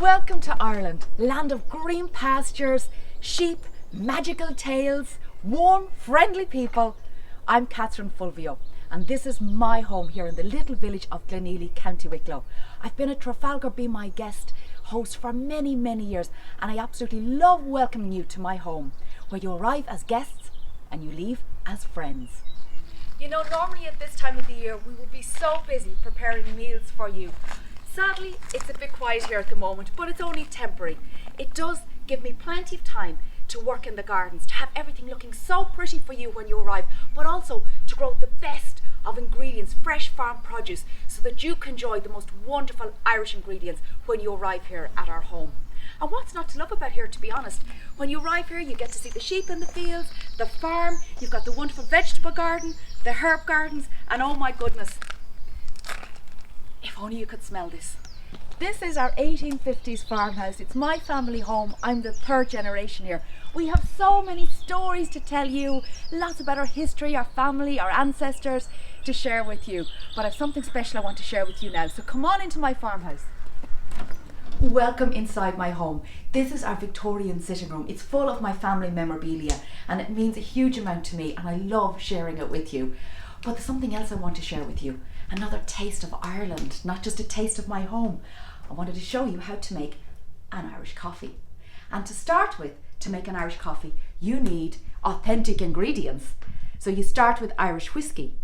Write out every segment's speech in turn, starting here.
Welcome to Ireland, land of green pastures, sheep, magical tales, warm, friendly people. I'm Catherine Fulvio, and this is my home here in the little village of Glenealy, County Wicklow. I've been at Trafalgar Be My Guest host for many, many years, and I absolutely love welcoming you to my home, where you arrive as guests and you leave as friends. You know, normally at this time of the year, we will be so busy preparing meals for you. Sadly, it's a bit quiet here at the moment, but it's only temporary. It does give me plenty of time to work in the gardens, to have everything looking so pretty for you when you arrive, but also to grow the best of ingredients, fresh farm produce, so that you can enjoy the most wonderful Irish ingredients when you arrive here at our home. And what's not to love about here, to be honest? When you arrive here, you get to see the sheep in the fields, the farm, you've got the wonderful vegetable garden, the herb gardens, and oh my goodness, if only you could smell this. This is our 1850s farmhouse. It's my family home. I'm the third generation here. We have so many stories to tell you, lots about our history, our family, our ancestors to share with you. But I have something special I want to share with you now. So come on into my farmhouse. Welcome inside my home. This is our Victorian sitting room. It's full of my family memorabilia and it means a huge amount to me, and I love sharing it with you. But there's something else I want to share with you. Another taste of Ireland, not just a taste of my home. I wanted to show you how to make an Irish coffee. And to start with, to make an Irish coffee, you need authentic ingredients. So you start with Irish whiskey.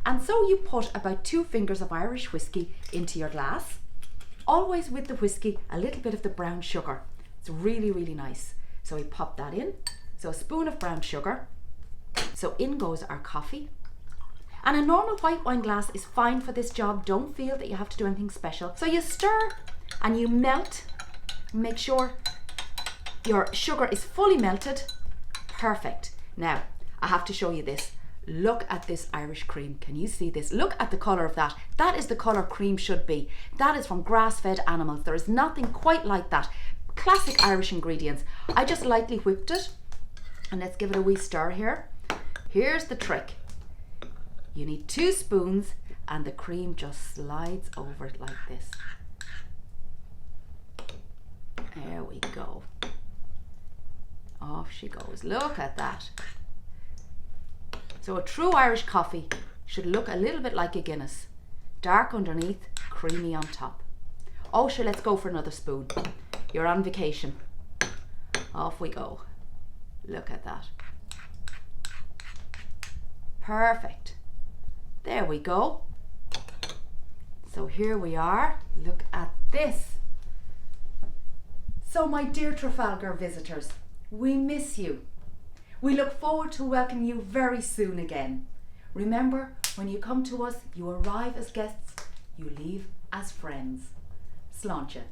And so you put about 2 fingers of Irish whiskey into your glass. Always with the whiskey, a little bit of the brown sugar. It's really, really nice. So we pop that in. So a spoon of brown sugar. So in goes our coffee. And a normal white wine glass is fine for this job. Don't feel that you have to do anything special. So you stir and you melt. Make sure your sugar is fully melted. Perfect. Now, I have to show you this. Look at this Irish cream. Can you see this? Look at the colour of that. That is the colour cream should be. That is from grass-fed animals. There is nothing quite like that. Classic Irish ingredients. I just lightly whipped it. And let's give it a wee stir here. Here's the trick. You need 2 spoons and the cream just slides over it like this. There we go. Off she goes. Look at that. So a true Irish coffee should look a little bit like a Guinness. Dark underneath, creamy on top. Oh, sure, let's go for another spoon. You're on vacation. Off we go. Look at that. Perfect. There we go. So here we are. Look at this. So my dear Trafalgar visitors, we miss you. We look forward to welcoming you very soon again. Remember, when you come to us, you arrive as guests, you leave as friends. Sláinte.